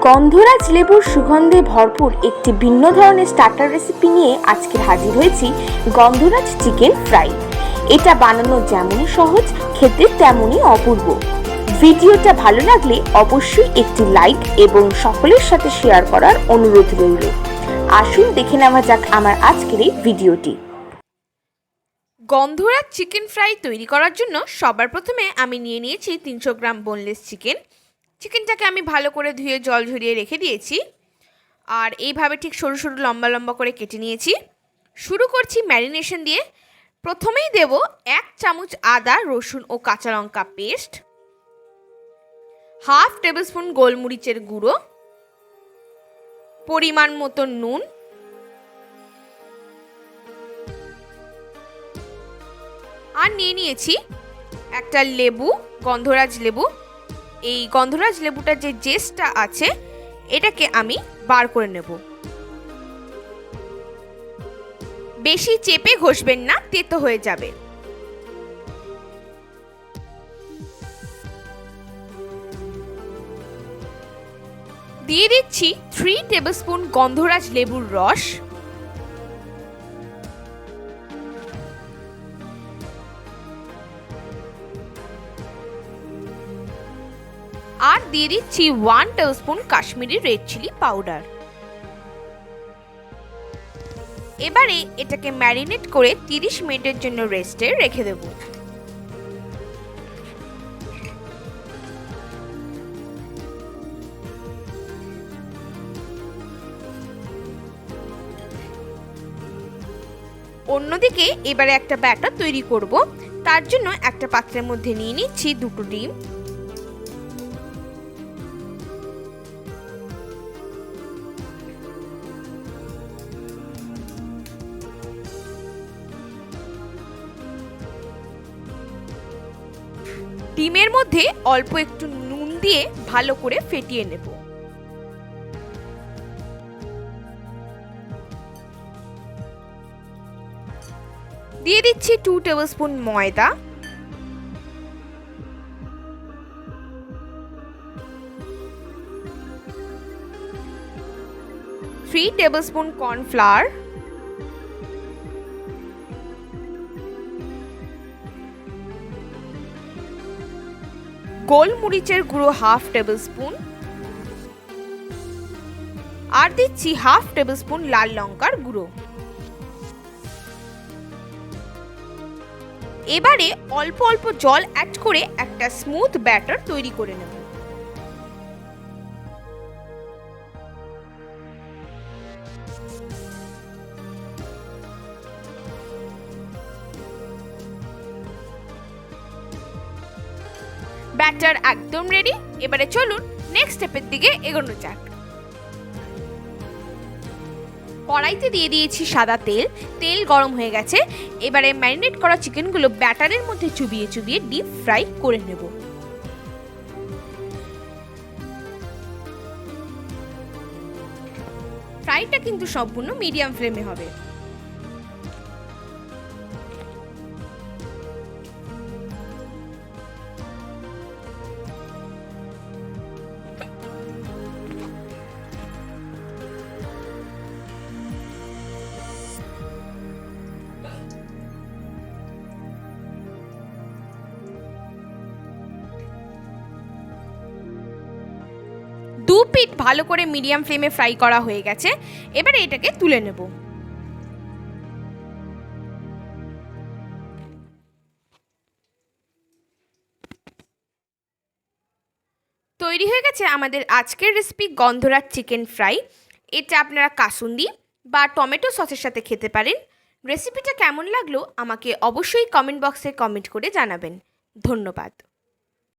গন্ধরাজ লেবুর সুগন্ধে ভরপুর একটি ভিন্ন ধরনের স্টার্টার রেসিপি নিয়ে আজকে হাজির হয়েছি গন্ধরাজ চিকেন ফ্রাই। এটা বানানো যেমনই সহজ, খেতে তেমনই অপূর্ব। ভিডিওটা ভালো লাগলে অবশ্যই একটি লাইক এবং সকলের সাথে শেয়ার করার অনুরোধ রইল। আসুন দেখে নেওয়া যাক আমার আজকের এই ভিডিওটি। গন্ধরাজ চিকেন ফ্রাই তৈরি করার জন্য সবার প্রথমে আমি নিয়ে নিয়েছি 300 গ্রাম বোনলেস চিকেনটাকে আমি ভালো করে ধুয়ে জল ঝরিয়ে রেখে দিয়েছি। আর এইভাবে ঠিক সরু সরু লম্বা লম্বা করে কেটে নিয়েছি। শুরু করছি ম্যারিনেশন দিয়ে। প্রথমেই দেব 1 চামচ আদা, রসুন ও কাঁচা লঙ্কা পেস্ট, হাফ টেবিল স্পুন গোলমরিচের গুঁড়ো, পরিমাণ মতো নুন, আর নিয়ে নিয়েছি একটা লেবু, গন্ধরাজ লেবু। এই গন্ধরাজ লেবুটার যে জেসটা আছে এটাকে আমি বার করে নেব। বেশি চেপে ঘষবেন না, তেতো হয়ে যাবে। দিয়ে দিচ্ছি 3 টেবিলস্পুন গন্ধরাজ লেবুর রস, আর দিয়ে দিচ্ছি 1 tablespoon Kashmiri red chilli powder. এবারে এটাকে ম্যারিনেট করে 30 মিনিটের জন্য রেস্টে রেখে দেব। অন্যদিকে এবারে একটা ব্যাটার তৈরি করব। তার জন্য একটা পাত্রের মধ্যে নিয়ে নিচ্ছি 2টো ডিম, ডিমের মধ্যে অল্প একটু নুন দিয়ে ভালো করে ফেটিয়ে নেব। দিয়ে দিচ্ছি 2 টেবিলস্পুন ময়দা, 3 টেবিলস্পুন কর্নফ্লাওয়ার, গোলমরিচের গুঁড়ো হাফ টেবিল স্পুন, আর দিচ্ছি হাফ টেবিল স্পুন লাল লঙ্কার গুঁড়ো। এবারে অল্প অল্প জল অ্যাড করে একটা স্মুথ ব্যাটার তৈরি করে নেব। ব্যাটার একদম রেডি। এবারে চলুন নেক্সট স্টেপের দিকে এগোনো যাক। কড়াইতে দিয়ে দিয়েছি সাদা তেল। তেল গরম হয়ে গেছে। এবারে ম্যারিনেট করা চিকেনগুলো ব্যাটারের মধ্যে চুবিয়ে চুবিয়ে ডিপ ফ্রাই করে নেব। ফ্রাইটা কিন্তু সম্পূর্ণ মিডিয়াম ফ্লেমে হবে। দু পিঠ ভালো করে মিডিয়াম ফ্লেমে ফ্রাই করা হয়ে গেছে। এবারে এটাকে তুলে নেব। তৈরি হয়ে গেছে আমাদের আজকের রেসিপি গন্ধরাজ চিকেন ফ্রাই। এটা আপনারা কাসুন্দি বা টমেটো সসের সাথে খেতে পারেন। রেসিপিটা কেমন লাগলো আমাকে অবশ্যই কমেন্ট বক্সে কমেন্ট করে জানাবেন। ধন্যবাদ।